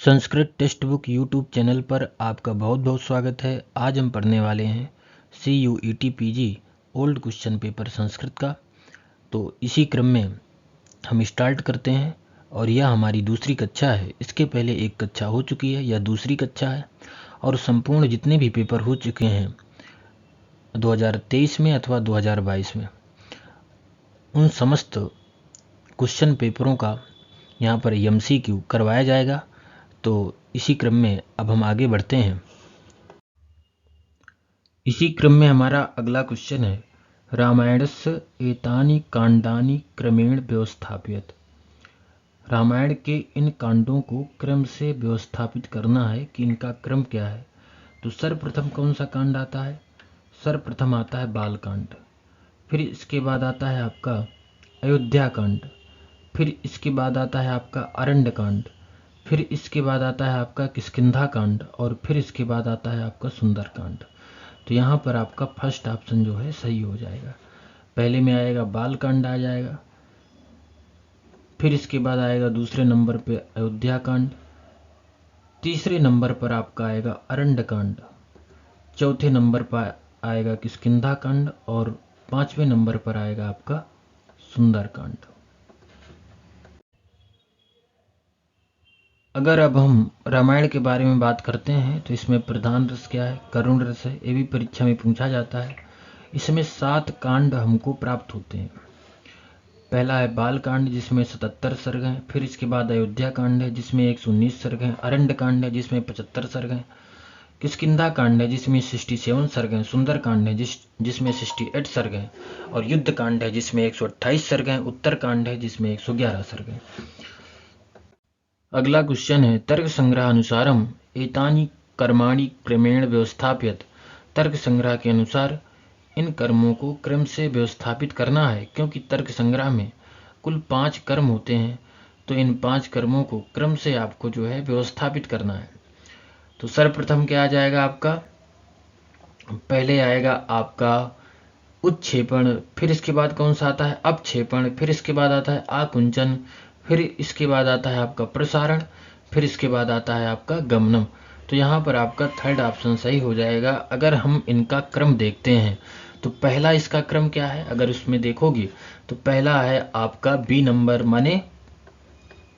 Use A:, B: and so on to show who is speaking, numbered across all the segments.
A: Sanskrit text book YouTube channel पर आपका बहुत बहुत स्वागत है। आज हम पढ़ने वाले हैं CUET PG old question paper Sanskrit का। तो इसी क्रम में हम स्टार्ट करते हैं और यह हमारी दूसरी कक्षा है। इसके पहले एक कक्षा हो चुकी है, यह दूसरी कक्षा है और संपूर्ण जितने भी पेपर हो चुके हैं 2023 में अथवा 2022 में, उन समस्त क्वेश्चन पेपरों का यहाँ पर MCQ करवाया जाएगा। तो इसी क्रम में अब हम आगे बढ़ते हैं। इसी क्रम में हमारा अगला क्वेश्चन है, रामायणस्य एतानि कांडानि क्रमेण व्यवस्थापयत। रामायण के इन कांडों को क्रम से व्यवस्थापित करना है कि इनका क्रम क्या है। तो सर्वप्रथम कौन सा कांड आता है? सर्वप्रथम आता है बाल कांड, फिर इसके बाद आता है आपका अयोध्या कांड, फिर इसके बाद आता है आपका अरण्य कांड, फिर इसके बाद आता है आपका किष्किंधा कांड और फिर इसके बाद आता है आपका सुंदर कांड। तो यहाँ पर आपका फर्स्ट ऑप्शन जो है सही हो जाएगा। पहले में आएगा बाल कांड आ जाएगा, फिर इसके बाद आएगा दूसरे नंबर पे अयोध्या कांड, तीसरे नंबर पर आपका आएगा अरण्य कांड, चौथे नंबर पर आएगा किष्किंधा कांड और पांचवें नंबर पर आएगा आपका सुंदर कांड। अगर अब हम रामायण के बारे में बात करते हैं तो इसमें प्रधान रस क्या है? करुण रस है। ये भी परीक्षा में पूछा जाता है। इसमें 7 कांड हमको प्राप्त होते हैं। पहला है बाल कांड जिसमें 77 सर्ग हैं, फिर इसके बाद अयोध्या कांड है जिसमें 119 सर्ग हैं, अरण्य कांड है जिसमें 75 सर्ग हैं, किष्किंधा कांड है जिसमें 67 सर्ग हैं, सुंदर कांड है जिसमें 68 सर्ग हैं और युद्ध कांड है जिसमें 128 सर्ग हैं, उत्तर कांड है जिसमें 111 सर्ग हैं। अगला क्वेश्चन है, तर्क संग्रह अनुसारम एतानि कर्माणि क्रमेण व्यवस्थाप्यत। तर्क संग्रह के अनुसार इन कर्मों को क्रम से व्यवस्थापित करना है, क्योंकि तर्क संग्रह में कुल 5 कर्म होते हैं। तो इन 5 कर्मों को क्रम से आपको जो है व्यवस्थापित करना है। तो सर्वप्रथम क्या आ जाएगा आपका? पहले आएगा आपका उत्क्षेपण, फिर इसके बाद कौन सा आता है? अपक्षेपण, फिर इसके बाद आता है आकुंचन, फिर इसके बाद आता है आपका प्रसारण, फिर इसके बाद आता है आपका गमनम। तो यहाँ पर आपका थर्ड ऑप्शन सही हो जाएगा। अगर हम इनका क्रम देखते हैं तो पहला इसका क्रम क्या है? अगर उसमें देखोगे तो पहला है आपका बी नंबर, माने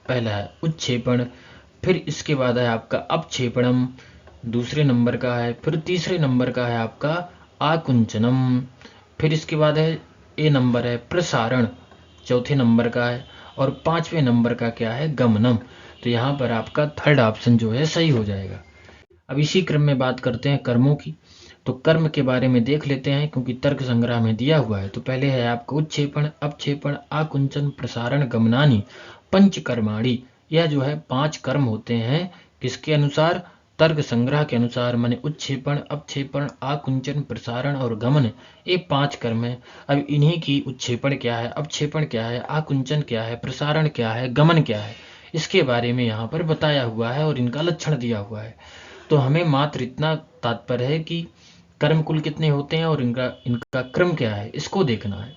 A: पहला है उत्क्षेपण, फिर इसके बाद है आपका अपक्षेपणम, दूसरे नंबर का है, फिर तीसरे नंबर का है आपका आकुंचनम, फिर इसके बाद है ए नंबर है प्रसारण, चौथे नंबर का है, और पांचवें नंबर का क्या है? गमनम। तो यहाँ पर आपका थर्ड ऑप्शन जो है सही हो जाएगा। अब इसी क्रम में बात करते हैं कर्मों की। तो कर्म के बारे में देख लेते हैं, क्योंकि तर्क संग्रह में दिया हुआ है। तो पहले है आपका उत्क्षेपण, अपक्षेपण, आकुंचन, प्रसारण, गमनानि पंच कर्माणि। यह जो है 5 कर्म होते हैं। किसके अनुसार? तर्क संग्रह के अनुसार, माने उत्क्षेपण, अपक्षेपण, आकुंचन, प्रसारण और गमन, ये 5 कर्म है। अब इन्हीं की उत्क्षेपण क्या है, अपक्षेपण क्या है, आकुंचन क्या है, प्रसारण क्या है, गमन क्या है, इसके बारे में यहाँ पर बताया हुआ है और इनका लक्षण दिया हुआ है। तो हमें मात्र इतना तात्पर्य है कि कर्म कुल कितने होते हैं और इनका क्रम क्या है, इसको देखना है।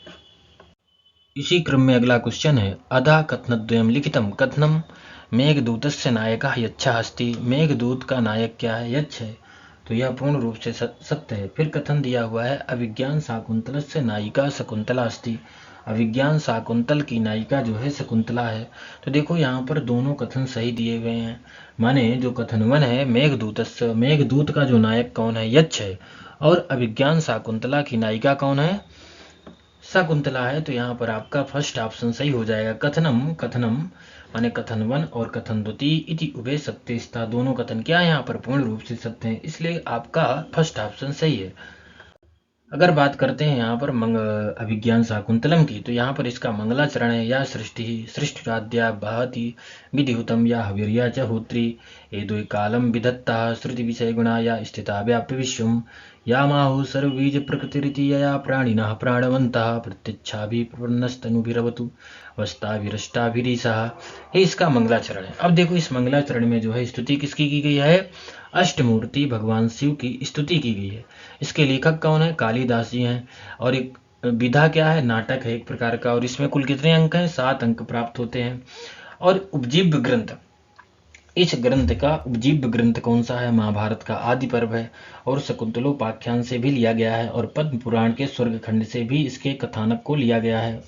A: इसी क्रम में अगला क्वेश्चन है, अधा कथनद्वयम लिखितम कथनम मेघदूतस्य नायकः यच्छः अस्ति। मेघदूत का नायक क्या है? यक्ष है। तो यह पूर्ण रूप से सत्य है। फिर कथन दिया हुआ है, अभिज्ञान शाकुंतलस्य नायिका शकुंतला अस्ति। अभिज्ञान शाकुंतल की नायिका जो है शकुंतला है। तो देखो यहाँ पर दोनों कथन सही दिए गए हैं। माने जो कथन 1 है मेघदूतस्य, मेघदूत का जो नायक कौन है? यक्ष है। और अभिज्ञान शाकुंतला की नायिका कौन है? शकुंतला है। तो यहाँ पर आपका फर्स्ट ऑप्शन सही हो जाएगा। कथनम माने कथन 1 और कथन द्वितीय इति उभय सत्य, दोनों कथन क्या है यहाँ पर? पूर्ण रूप से सत्य है, इसलिए आपका फर्स्ट ऑप्शन सही है। अगर बात करते हैं यहाँ पर अभिज्ञान शाकुंतलम की, तो यहाँ पर इसका मंगलाचरण है, या सृष्टिराद्या बहति विधिहुतम या हवीर्या च होत्री ये द्वै कालम विधत्ता श्रुति विषय गुणा या स्थिता व्याप्य विश्वम या माहु सर्वबीज प्रकृतिरिति या प्राणिनः प्राणवन्तः प्रत्यक्षाभिप्रपन्नस्तनुभिरवतु वस्ताभिरष्टाभिरीशः। ये इसका मंगलाचरण है। अब देखो इस मंगलाचरण में जो है स्तुति किसकी की गई है? अष्टमूर्ति भगवान शिव की स्तुति की गई है। इसके लेखक कौन है? कालिदास जी हैं। और एक विधा क्या है? नाटक है एक प्रकार का। और इसमें कुल कितने अंक हैं? 7 अंक प्राप्त होते हैं। और उपजीव्य ग्रंथ, इस ग्रंथ का उपजीव्य ग्रंथ कौन सा है? महाभारत का आदि पर्व है और शकुंतलोपाख्यान से भी लिया गया है और पद्म पुराण के स्वर्ग खंड से भी इसके कथानक को लिया गया है,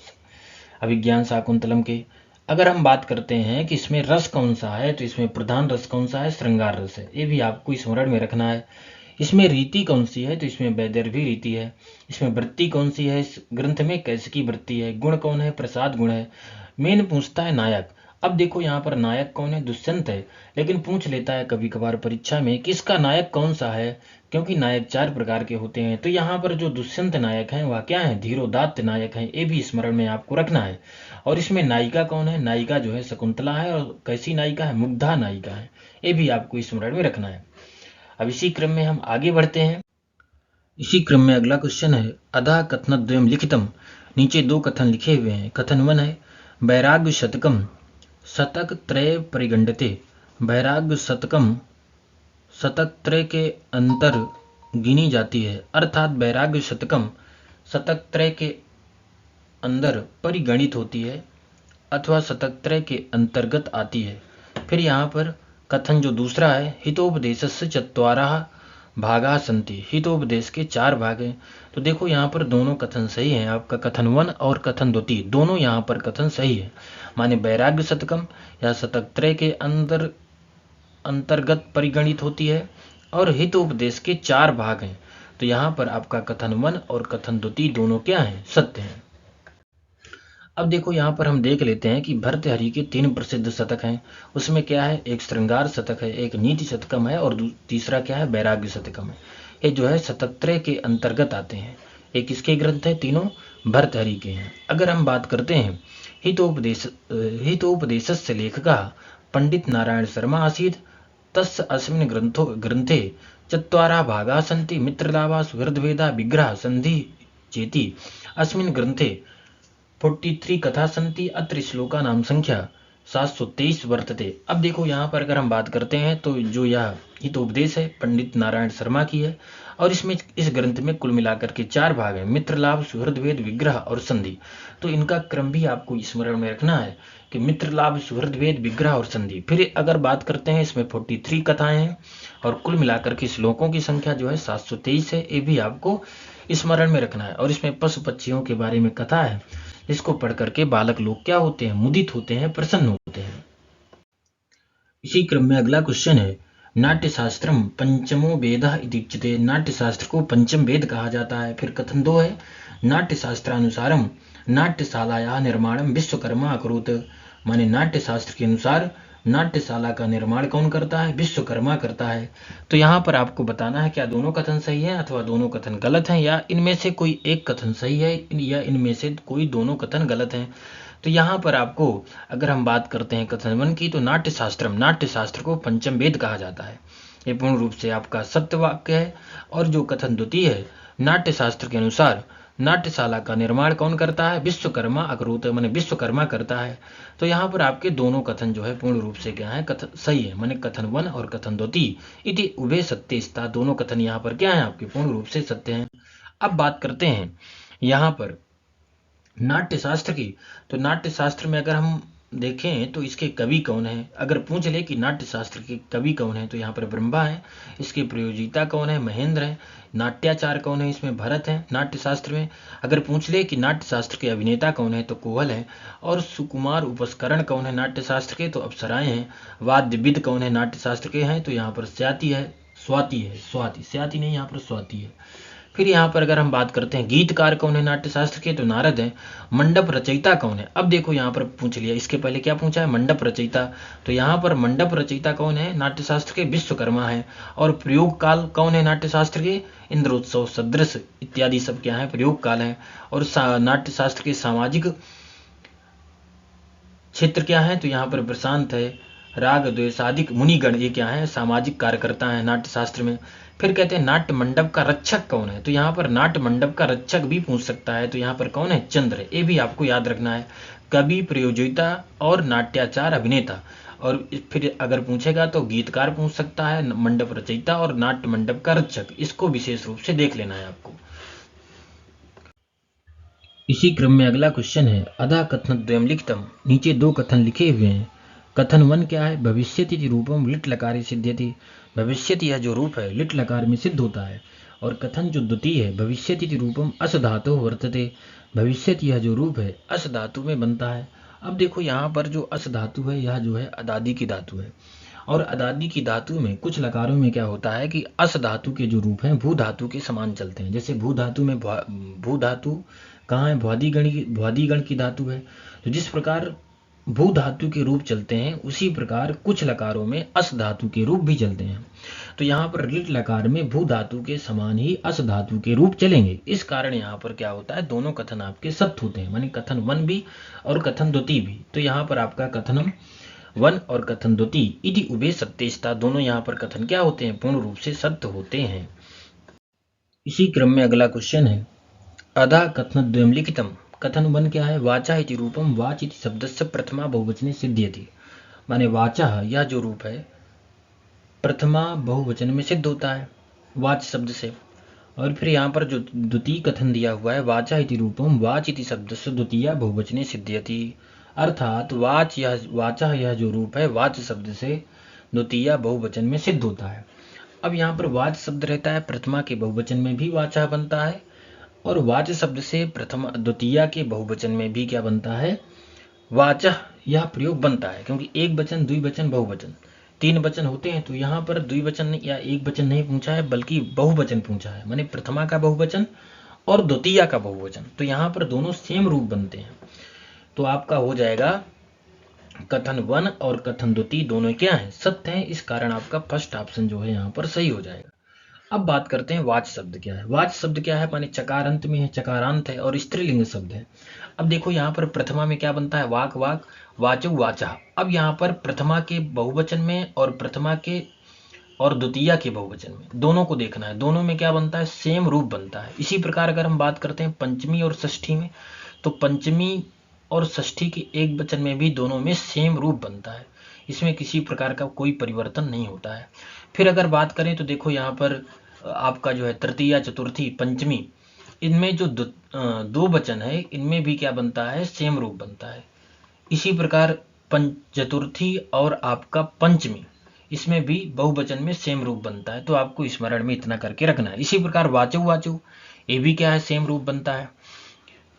A: अभिज्ञान शाकुंतलम के। अगर हम बात करते हैं कि इसमें रस कौन सा है, तो इसमें प्रधान रस कौन सा है? श्रृंगार रस है। ये भी आपको स्मरण में रखना है। इसमें रीति कौन सी है? तो इसमें वैदर्भी रीति है। इसमें वृत्ति कौन सी है? इस ग्रंथ में कैसी वृत्ति है? गुण कौन है? प्रसाद गुण है। मेन पूछता है नायक। अब देखो यहाँ पर नायक कौन है? दुष्यंत है। लेकिन पूछ लेता है कभी कभार परीक्षा में कि इसका नायक कौन सा है, क्योंकि नायक 4 प्रकार के होते हैं। तो यहाँ पर जो दुष्यंत नायक हैं वह क्या है? धीरोदात्त नायक हैं। ये भी स्मरण में आपको रखना है। और इसमें नायिका कौन है? नायिका जो है शकुंतला है। और कैसी नायिका है? मुग्धा नायिका है। ये भी आपको स्मरण में रखना है। अब इसी क्रम में हम आगे बढ़ते हैं। इसी क्रम में अगला क्वेश्चन है अधः कथनद्वयम लिखितम। नीचे 2 कथन लिखे हुए हैं। कथन 1 है वैराग्य शतकम शतक त्रय परिगण्यते। वैराग्य शतकम शतक त्रय के अंतर गिनी जाती है, अर्थात वैराग्य शतकम शतक त्रय के अंदर परिगणित होती है अथवा शतक त्रय के अंतर्गत आती है। फिर यहाँ पर कथन जो दूसरा है हितोपदेशस्य चत्वारः भागा संति। हितोपदेश के 4 भाग हैं। तो देखो यहाँ पर दोनों कथन सही हैं। आपका कथन 1 और कथन 2 दोनों यहाँ पर कथन सही है। माने वैराग्य शतकम या शतक त्रय के अंदर अंतर्गत परिगणित होती है और हितोपदेश के 4 भाग हैं। तो यहाँ पर आपका कथन 1 और कथन 2 दोनों क्या हैं? सत्य हैं। अब देखो यहाँ पर हम देख लेते हैं कि भर्तृहरि के 3 प्रसिद्ध शतक हैं। उसमें क्या है? एक श्रृंगार शतक है, एक नीति शतकम है और तीसरा क्या है? वैराग्य शतकम है। ये जो है शतक त्रय के अंतर्गत आते हैं। ये किसके ग्रंथ है? तीनों भर्तृहरि के हैं। अगर हम बात करते हैं हितोपदेशस्य लेखकः पंडित नारायण शर्मा आसीत्। तस्य अस्मिन् ग्रन्थे चत्वारः भागाः सन्ति। मित्रलाभः सुहृद्भेदः विग्रहः संधि चेति। अस्मिन् ग्रन्थे 43 कथा संति। अत्र श्लोका नाम संख्या 723 वर्तते। अब देखो यहाँ पर अगर हम बात करते हैं तो जो यह हितोपदेश है पंडित नारायण शर्मा की है और इसमें इस ग्रंथ में कुल मिलाकर के 4 भाग हैं, मित्रलाभ, सुहृदभेद, विग्रह और संधि। तो इनका क्रम भी आपको स्मरण में रखना है कि मित्रलाभ, सुहृदभेद, विग्रह और संधि। फिर अगर बात करते हैं इसमें 43 कथाएं हैं और कुल मिलाकर के श्लोकों की संख्या जो है 723 है। ये भी आपको स्मरण में रखना है। और इसमें पशु पक्षियों के बारे में कथा है, इसको पढ़ करके बालक लोग क्या होते हैं? मुदित होते हैं, प्रसन्न होते हैं। इसी क्रम में अगला क्वेश्चन है नाट्यशास्त्रम पंचमो वेदः इति उच्यते। नाट्यशास्त्र को पंचम वेद कहा जाता है। फिर कथन 2 है नाट्यशास्त्रानुसारम नाट्यशालायाः निर्माणम विश्वकर्मा अकरोत्। माने नाट्यशास्त्र के अनुसार नाट्यशाला का निर्माण कौन करता है? विश्वकर्मा करता है। तो यहाँ पर आपको बताना है क्या दोनों कथन सही है अथवा दोनों कथन गलत हैं, या इनमें से कोई एक कथन सही है या इनमें से कोई दोनों कथन गलत हैं। तो यहाँ पर आपको अगर हम बात करते हैं कथन 1 की, तो नाट्यशास्त्र को पंचम वेद कहा जाता है। ये पूर्ण रूप से आपका सत्य वाक्य है। और जो कथन 2 है नाट्यशास्त्र के अनुसार नाट्यशाला का निर्माण कौन करता है? विश्वकर्मा अकरोत्, माने विश्वकर्मा करता है। तो यहाँ पर आपके दोनों कथन जो है पूर्ण रूप से क्या है? कथन सही है। माने कथन 1 और कथन 2 इति उभय सत्यस्ता। दोनों कथन यहाँ पर क्या है? आपके पूर्ण रूप से सत्य हैं। अब बात करते हैं यहाँ पर नाट्यशास्त्र की। तो नाट्यशास्त्र में अगर हम देखें तो इसके कवि कौन है? अगर पूछ ले कि नाट्यशास्त्र के कवि कौन है, तो यहाँ पर ब्रह्मा है। इसके प्रयोजिता कौन है? महेंद्र है। नाट्याचार कौन है? इसमें भरत है नाट्यशास्त्र में। अगर पूछ ले कि नाट्यशास्त्र के अभिनेता कौन है, तो कोहल है। और सुकुमार उपस्करण कौन है नाट्यशास्त्र के? तो अप्सराएं हैं। वाद्यविद कौन है नाट्यशास्त्र के? हैं तो यहाँ पर स्वाति है। स्वाति नहीं, यहाँ पर स्वाति है। फिर यहाँ पर अगर हम बात करते हैं गीतकार कौन है नाट्यशास्त्र के, तो नारद है। मंडप रचयिता कौन है? अब देखो यहाँ पर पूछ लिया, इसके पहले क्या पूछा है? मंडप रचयिता। तो यहाँ पर मंडप रचयिता कौन है नाट्यशास्त्र के? विश्वकर्मा है। और प्रयोग काल कौन है नाट्यशास्त्र के? इंद्रोत्सव, सदृश इत्यादि सब क्या है? प्रयोग काल है। और नाट्यशास्त्र के सामाजिक क्षेत्र क्या है? तो यहाँ पर प्रशांत है। राग द्वेषादिक मुनिगण ये क्या है? सामाजिक कार्यकर्ता है नाट्यशास्त्र में। फिर कहते हैं नाट्य मंडप का रक्षक कौन है? तो यहाँ पर नाट्य मंडप का रक्षक भी पूछ सकता है। तो यहाँ पर कौन है? चंद्र। ये भी आपको याद रखना है। कवि, प्रयोजिता और नाट्याचार अभिनेता। और फिर अगर पूछेगा तो गीतकार पूछ सकता है, मंडप रचयिता और नाट्य मंडप का रक्षक। इसको विशेष रूप से देख लेना है आपको। इसी क्रम में अगला क्वेश्चन है अधा कथनद्वयम लिखितम। नीचे 2 कथन लिखे हुए हैं। कथन वन क्या है? भविष्यति इति रूपम लिट लकारे सिद्ध्यति। भविष्यति यह जो रूप है लिट लकार में सिद्ध होता है। और कथन जो द्वितीय है भविष्यति इति रूपम अस धातु वर्तते। भविष्यति यह जो रूप है अस धातु में बनता है। अब देखो यहाँ पर जो अस धातु है यह जो है अदादि की धातु है। और अदादि की धातु में कुछ लकारों में क्या होता है कि अस धातु के जो रूप हैं भू धातु के समान चलते हैं। जैसे भू धातु में भू धातु कहाँ है? भ्वादिगण की धातु है। तो जिस प्रकार भू धातु के रूप चलते हैं उसी प्रकार कुछ लकारों में अस धातु के रूप भी चलते हैं। तो यहाँ पर लिट लकार में भू धातु के समान ही अस धातु के रूप चलेंगे। इस कारण यहाँ पर क्या होता है? दोनों कथन आपके सत्य होते हैं, माने कथन वन भी और कथन द्वितीय भी। तो यहाँ पर आपका कथनम वन और कथन द्वितीय इति उभे सत्यस्ता, दोनों यहाँ पर कथन क्या होते हैं? पूर्ण रूप से सत्य होते हैं। इसी क्रम में अगला क्वेश्चन है अधा कथन द्वयम लिखितम। कथन वन क्या है? वाचा इति रूपम वाच इति शब्दस्य प्रथमा बहुवचने सिद्ध्यति। माने वाचा यह जो रूप है प्रथमा बहुवचन में सिद्ध होता है वाच शब्द से। और फिर यहाँ पर जो द्वितीय कथन दिया हुआ है वाचा इति रूपम वाच इति शब्दस्य द्वितीया बहुवचने सिद्ध्यति। अर्थात वाचा यह जो रूप है वाच शब्द से द्वितीया बहुवचन में सिद्ध होता है। अब यहाँ पर वाच शब्द रहता है प्रथमा के बहुवचन में भी वाचा बनता है और वाच शब्द से प्रथम द्वितीया के बहुवचन में भी क्या बनता है? वाचा यह प्रयोग बनता है। क्योंकि एक वचन द्विवचन बहुवचन तीन वचन होते हैं, तो यहाँ पर द्विवचन या एक वचन नहीं पूछा है बल्कि बहुवचन पूछा है, माने प्रथमा का बहुवचन और द्वितीया का बहुवचन। तो यहाँ पर दोनों सेम रूप बनते हैं। तो आपका हो जाएगा कथन वन और कथन द्वितीय दोनों क्या है? सत्य है। इस कारण आपका फर्स्ट ऑप्शन जो है यहाँ पर सही हो जाएगा। अब बात करते हैं वाच शब्द क्या है। वाच शब्द क्या है? माने चकारांत में है, चकारांत है और स्त्रीलिंग शब्द है। अब देखो यहाँ पर प्रथमा में क्या बनता है? वाक वाक वाचो वाचा। अब यहाँ पर प्रथमा के बहुवचन में और प्रथमा के और द्वितीया के बहुवचन में दोनों को देखना है, दोनों में क्या बनता है? सेम रूप बनता है। इसी प्रकार अगर हम बात करते हैं पंचमी और षष्ठी में, तो पंचमी और षष्ठी के एक वचन में भी दोनों में सेम रूप बनता है, इसमें किसी प्रकार का कोई परिवर्तन नहीं होता है। फिर अगर बात करें तो देखो यहाँ पर आपका जो है तृतीया चतुर्थी पंचमी, इनमें जो दो वचन है इनमें भी क्या बनता है? सेम रूप बनता है। इसी प्रकार चतुर्थी और आपका पंचमी, इसमें भी बहुवचन में सेम रूप बनता है। तो आपको स्मरण में इतना करके रखना है। इसी प्रकार वाचो वाचो, ये भी क्या है? सेम रूप बनता है।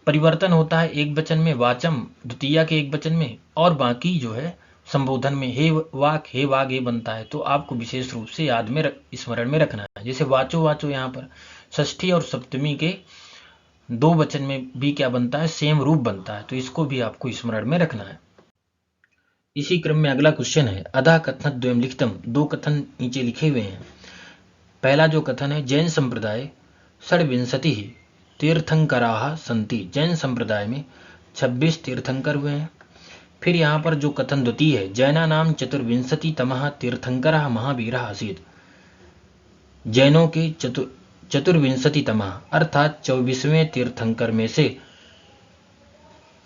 A: परिवर्तन होता है एक वचन में वाचम, द्वितीया के एक वचन में, और बाकी जो है संबोधन में हे वाग ये बनता है। तो आपको विशेष रूप से याद में स्मरण में रखना है। जैसे वाचो वाचो यहाँ पर षष्ठी और सप्तमी के दो वचन में भी क्या बनता है? सेम रूप बनता है। तो इसको भी आपको स्मरण में रखना है। इसी क्रम में अगला क्वेश्चन है अधा कथन द्वयम लिखितम। दो कथन नीचे लिखे हुए हैं। पहला जो कथन है जैन संप्रदाय षड्विंशति तीर्थंकराः सन्ति। जैन संप्रदाय में 26 तीर्थंकर हुए हैं। फिर यहाँ पर जो कथन द्वितीय है जैना नाम चतुर्विंशति तमः तीर्थंकरः महावीरः आसीत्। जैनों के चतुर्विंशति तमः अर्थात 24वें तीर्थंकर में से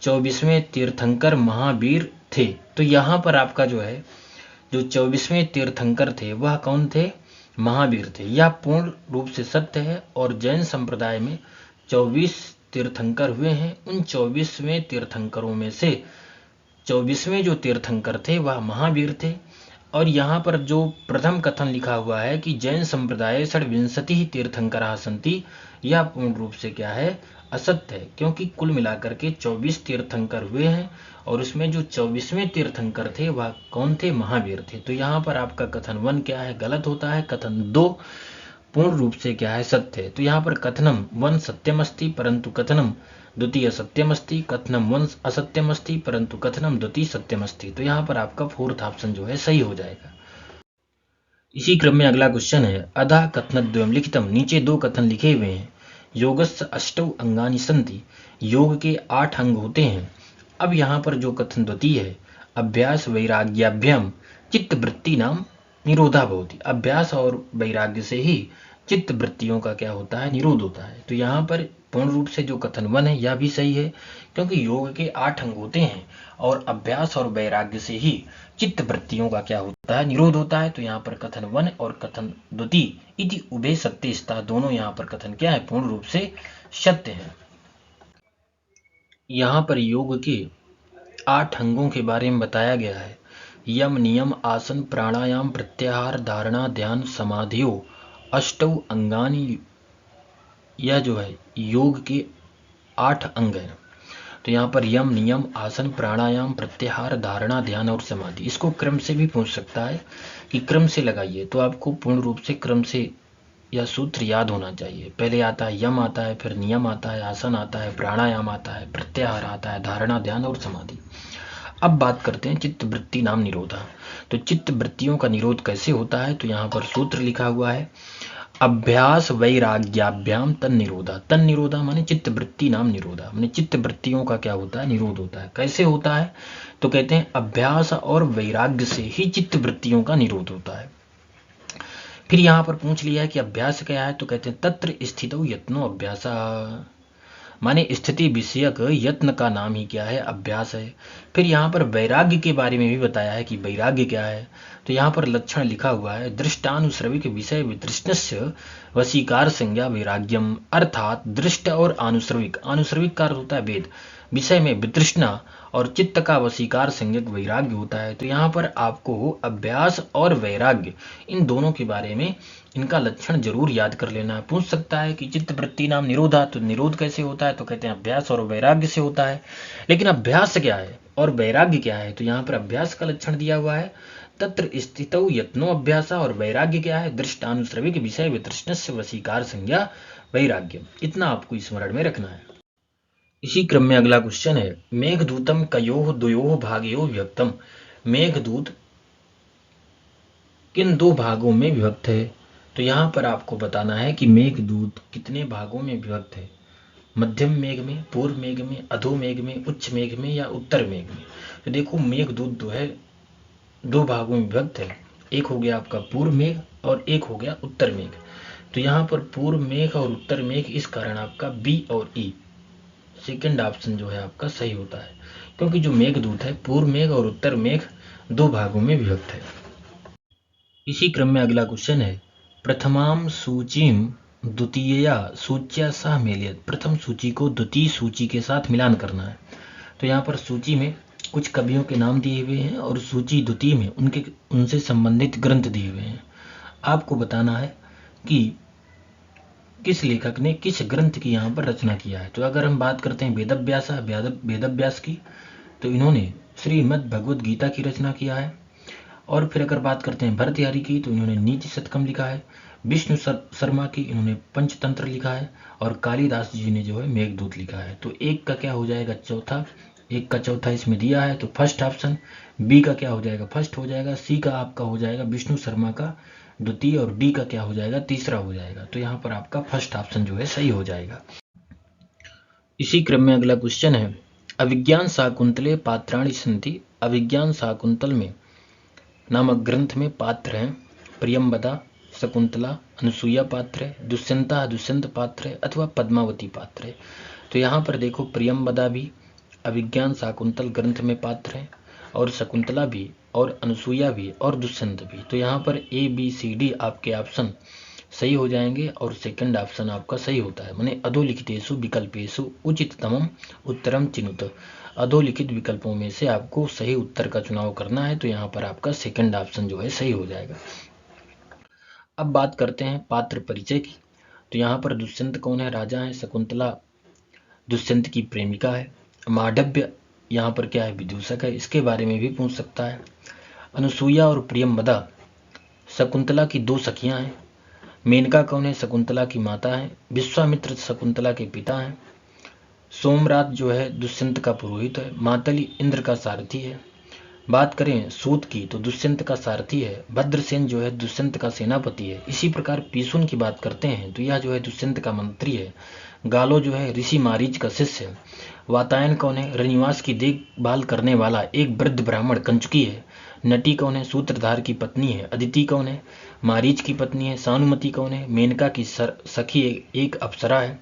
A: 24वें तीर्थंकर महावीर थे। तो यहाँ पर आपका जो है जो 24वें तीर्थंकर थे वह कौन थे? महावीर थे। यह पूर्ण रूप से सत्य है। और जैन संप्रदाय में 24 तीर्थंकर हुए हैं। उन 24वें तीर्थंकरों में से 24वें जो तीर्थंकर थे वह महावीर थे। और यहाँ पर जो प्रथम कथन लिखा हुआ है कि जैन संप्रदाय षड्विंशति तीर्थंकराः सन्ति, यह पूर्ण रूप से क्या है? असत्य है। क्योंकि कुल मिलाकर के 24 तीर्थंकर हुए हैं और उसमें जो 24वें तीर्थंकर थे वह कौन थे? महावीर थे। तो यहाँ पर आपका कथन वन क्या है? गलत होता है। कथन दो पूर्ण रूप से क्या है? सत्य है। तो यहाँ पर कथनम वन सत्यमस्ति परंतु कथनम द्वितीय सत्यमस्ति, कथनम वन असत्यमस्ति परंतु कथनम द्वितीय सत्यमस्ति। तो यहाँ पर आपका फोर्थ ऑप्शन जो है सही हो जाएगा। इसी क्रम में अगला क्वेश्चन है अधा कथनद्वयम लिखितम। नीचे दो कथन लिखे हुए हैं। योगस्य अष्टौ अंगानि सन्ति। योग के 8 अंग होते हैं। अब यहाँ पर जो कथन द्वितीय है अभ्यास वैराग्याभ्याम चित्तवृत्ति नाम निरोधा भवति। अभ्यास और वैराग्य से ही चित्त वृत्तियों का क्या होता है? निरोध होता है। तो यहाँ पर पूर्ण रूप से जो कथन वन है यह भी सही है, क्योंकि योग के 8 अंग होते हैं और अभ्यास और वैराग्य से ही चित्त वृत्तियों का क्या होता है? निरोध होता है। तो यहाँ पर कथन वन और कथन द्वितीय इति उभे सत्यस्ता, दोनों यहाँ पर कथन क्या है? पूर्ण रूप से सत्य है। यहाँ पर योग के 8 अंगों के बारे में बताया गया है। यम नियम आसन प्राणायाम प्रत्याहार धारणा ध्यान समाधियों अष्टौ अंगानी, यह जो है योग के 8 अंग हैं। तो यहाँ पर यम नियम आसन प्राणायाम प्रत्याहार धारणा ध्यान और समाधि, इसको क्रम से भी पूछ सकता है कि क्रम से लगाइए, तो आपको पूर्ण रूप से क्रम से यह सूत्र याद होना चाहिए। पहले आता है यम, आता है, फिर नियम आता है, आसन आता है, प्राणायाम आता है, प्रत्याहार आता है, धारणा ध्यान और समाधि। अब बात करते हैं चित्त वृत्ति नाम निरोधा। तो चित्त वृत्तियों का निरोध कैसे होता है, तो यहाँ पर सूत्र लिखा हुआ है अभ्यास वैराग्याभ्याम तन निरोधा। तन निरोधा माने चित्त वृत्ति नाम निरोधा, माने चित्त वृत्तियों का क्या होता है, निरोध होता है। कैसे होता है, तो कहते हैं अभ्यास और वैराग्य से ही चित्त वृत्तियों का निरोध होता है। फिर यहाँ पर पूछ लिया है कि अभ्यास क्या है, तो कहते हैं तत्र स्थितौ यत्नो अभ्यास, माने स्थिति विषयक यत्न का नाम ही क्या है, अभ्यास है। फिर यहाँ पर वैराग्य के बारे में भी बताया है कि वैराग्य क्या है, तो यहाँ पर लक्षण लिखा हुआ है दृष्टानुश्रविक विषय वितृष्णस्य वशीकार संज्ञा वैराग्यम, अर्थात दृष्ट और आनुश्रविक, आनुश्रविक का अर्थ होता है वेद, विषय में वितृष्णा और चित्त का वशीकार संज्ञक वैराग्य होता है। तो यहाँ पर आपको अभ्यास और वैराग्य इन दोनों के बारे में इनका लक्षण जरूर याद कर लेना है। पूछ सकता है कि चित्त वृत्ति नाम निरोधा, तो निरोध कैसे होता है, तो कहते हैं अभ्यास और वैराग्य से होता है। लेकिन अभ्यास क्या है और वैराग्य क्या है, तो यहाँ पर अभ्यास का लक्षण दिया हुआ है तत्र स्थितौ यत्नो अभ्यास, और वैराग्य क्या है दृष्टानुश्रविक विषय वितृष्णस्य वशीकार संज्ञा वैराग्य। इतना आपको स्मरण में रखना है। इसी क्रम में अगला क्वेश्चन है मेघदूतम कयोः द्वयोः भागयोः विभक्तम। मेघदूत किन 2 भागों में विभक्त है, तो यहाँ पर आपको बताना है कि मेघदूत कितने भागों में विभक्त है, मध्यम मेघ में, पूर्व मेघ में, अधो मेघ में, उच्च मेघ में या उत्तर मेघ में। तो देखो मेघदूत जो है 2 भागों में विभक्त है, एक हो गया आपका पूर्व मेघ और एक हो गया उत्तर मेघ। तो यहाँ पर पूर्व मेघ और उत्तर मेघ, इस कारण आपका बी और ई सेकंड ऑप्शन जो है आपका सही होता है, क्योंकि जो मेघदूत है पूर्व मेघ और उत्तर मेघ 2 भागों में विभक्त है। इसी क्रम में अगला क्वेश्चन है प्रथमाम सूचीम द्वितीया सूच्या सह मेलयत। प्रथम सूची को द्वितीय सूची के साथ मिलान करना है। तो यहाँ पर सूची में कुछ कवियों के नाम दिए हुए हैं और सूची द्वितीय में उनसे संबंधित ग्रंथ दिए हुए हैं। आपको बताना है कि किस लेखक ने किस ग्रंथ की यहाँ पर रचना किया है। तो अगर हम बात करते हैं वेदव्यास की, तो इन्होंने श्रीमद् भगवद गीता की रचना किया है। और फिर अगर बात करते हैं भरतहरि की, तो इन्होंने नीति शतकम लिखा है। विष्णु शर्मा की इन्होंने पंचतंत्र लिखा है। और कालिदास जी ने जो है मेघदूत लिखा है। तो एक का क्या हो जाएगा चौथा, एक का चौथा इसमें दिया है, तो फर्स्ट ऑप्शन। बी का क्या हो जाएगा, फर्स्ट हो जाएगा। सी का आपका हो जाएगा विष्णु शर्मा का द्वितीय, और डी का क्या हो जाएगा, तीसरा हो जाएगा। तो यहाँ पर आपका फर्स्ट ऑप्शन जो है सही हो जाएगा। इसी क्रम में अगला क्वेश्चन है अभिज्ञान शाकुंतले पात्राणि सन्ति। अभिज्ञान शाकुंतल में नामक ग्रंथ में पात्र हैं प्रियंवदा, शकुंतला, अनुसुईया पात्र है, दुष्यंता दुष्यंत पात्र है, अथवा पद्मावती पात्र है। तो यहाँ पर देखो प्रियंवदा भी अभिज्ञान शाकुंतल ग्रंथ में पात्र है, और शकुंतला भी, और अनुसुईया भी, और दुष्यंत भी। तो यहाँ पर ए बी सी डी आपके ऑप्शन सही हो जाएंगे, और सेकंड ऑप्शन आपका सही होता है। माने अधोलिखितेषु विकल्पेषु उचिततमम उत्तरम चिनुत। अधोलिखित विकल्पों में से आपको सही उत्तर का चुनाव करना है। तो यहाँ पर आपका सेकंड ऑप्शन जो है सही हो जाएगा। अब बात करते हैं पात्र परिचय की। तो यहाँ पर दुष्यंत कौन है, राजा है। शकुंतला दुष्यंत की प्रेमिका है। मांडव्य यहाँ पर क्या है, विदूषक है, इसके बारे में भी पूछ सकता है। अनुसुईया और प्रियंवदा शकुंतला की 2 सखियां हैं। मेनका कौन है, शकुंतला की माता है। विश्वामित्र शकुंतला के पिता हैं। सोमरात जो है दुष्यंत का पुरोहित है। मातली इंद्र का सारथी है। बात करें सूत की, तो दुष्यंत का सारथी है। भद्रसेन जो है दुष्यंत का सेनापति है। इसी प्रकार पीसुन की बात करते हैं, तो यह जो है दुष्यंत का मंत्री है। गालो जो है ऋषि मारीच का शिष्य है। वातायन कौन है, रनिवास की देखभाल करने वाला एक वृद्ध ब्राह्मण कंचुकी है। नटी कौन है, सूत्रधार की पत्नी है। अदिति कौन है, मारीच की पत्नी है। सानुमति कौन है, मेनका की सखी एक अप्सरा है।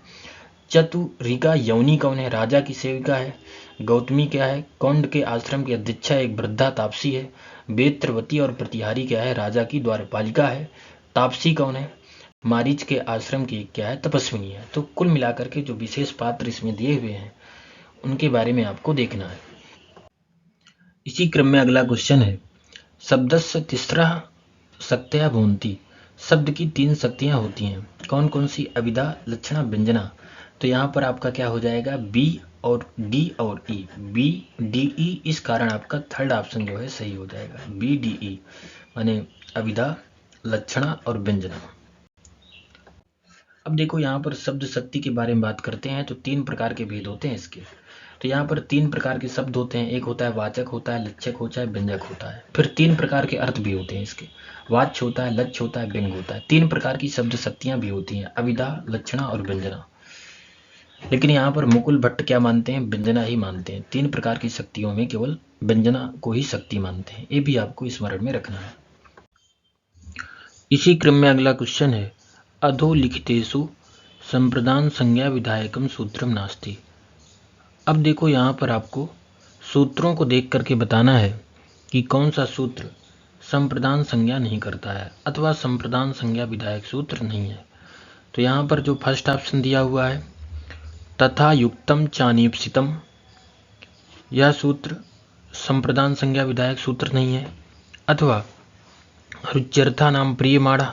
A: चतुरिका यौनी कौन है, राजा की सेविका है। गौतमी क्या है, कौंड के आश्रम की अध्यक्षा एक वृद्धा तापसी है। वेत्रवती और प्रतिहारी क्या है, राजा की द्वारपालिका है। तापसी कौन है, मारीच के आश्रम की क्या है, तपस्विनी है। तो कुल मिलाकर के जो विशेष पात्र इसमें दिए हुए हैं उनके बारे में आपको देखना है। इसी क्रम में अगला क्वेश्चन है शब्दस्य तिस्रः शक्तयः भवन्ति। शब्द की 3 शक्तियाँ होती हैं। कौन कौन सी? अविदा, लक्षणा, व्यंजना। तो यहाँ पर आपका क्या हो जाएगा? बी और डी और ई। बी डी ई, इस कारण आपका थर्ड ऑप्शन जो है सही हो जाएगा। बी डी ई माने अविदा, लक्षणा और व्यंजना। अब देखो यहाँ पर शब्द शक्ति के बारे में बात करते हैं तो 3 प्रकार के भेद होते हैं इसके। तो यहाँ पर 3 प्रकार के शब्द होते हैं। एक होता है वाचक, होता है लक्षक, होता है व्यंजक होता है। फिर 3 प्रकार के अर्थ भी होते हैं इसके। वाच्य होता है, लक्ष्य होता है, व्यंग्य होता है। 3 प्रकार की शब्द शक्तियाँ भी होती हैं, अविदा, लक्षणा और व्यंजना। लेकिन यहाँ पर मुकुल भट्ट क्या मानते हैं? व्यंजना ही मानते हैं। 3 प्रकार की शक्तियों में केवल व्यंजना को ही शक्ति मानते हैं। ये भी आपको स्मरण में रखना है। इसी क्रम में अगला क्वेश्चन है, अधोलिखितेषु संप्रदान संज्ञा विधायकम सूत्रम नास्ति। अब देखो यहाँ पर आपको सूत्रों को देख करके बताना है कि कौन सा सूत्र संप्रदान संज्ञा नहीं करता है अथवा संप्रदान संज्ञा विधायक सूत्र नहीं है। तो यहाँ पर जो फर्स्ट ऑप्शन दिया हुआ है, तथा युक्तम चानीप्सितम, यह सूत्र संप्रदान संज्ञा विधायक सूत्र नहीं है। अथवा रुच्यर्था नाम प्रियमाणः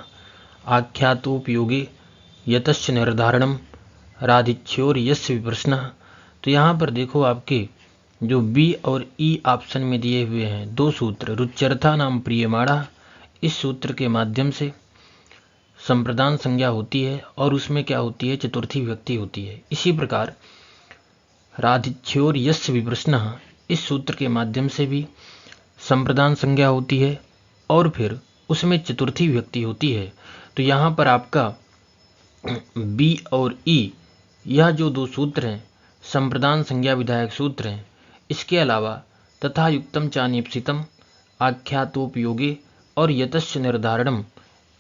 A: आख्यातोपयोगे यतश्च निर्धारणम राधिच्योर यस्य विप्रश्नः। तो यहाँ पर देखो आपके जो बी और ई ऑप्शन में दिए हुए हैं 2 सूत्र, रुच्यर्था नाम प्रियमाणः, इस सूत्र के माध्यम से संप्रदान संज्ञा होती है और उसमें क्या होती है? चतुर्थी विभक्ति होती है। इसी प्रकार राधिच्योर यस्य विप्रश्नः, इस सूत्र के माध्यम से भी संप्रदान संज्ञा होती है और फिर उसमें चतुर्थी विभक्ति होती है। तो यहाँ पर आपका बी और ई, यह जो 2 सूत्र हैं संप्रदान संज्ञा विधायक सूत्र हैं। इसके अलावा तथा युक्तम चानीप्सितम, आख्यातोपयोगे और यतश्च निर्धारणम,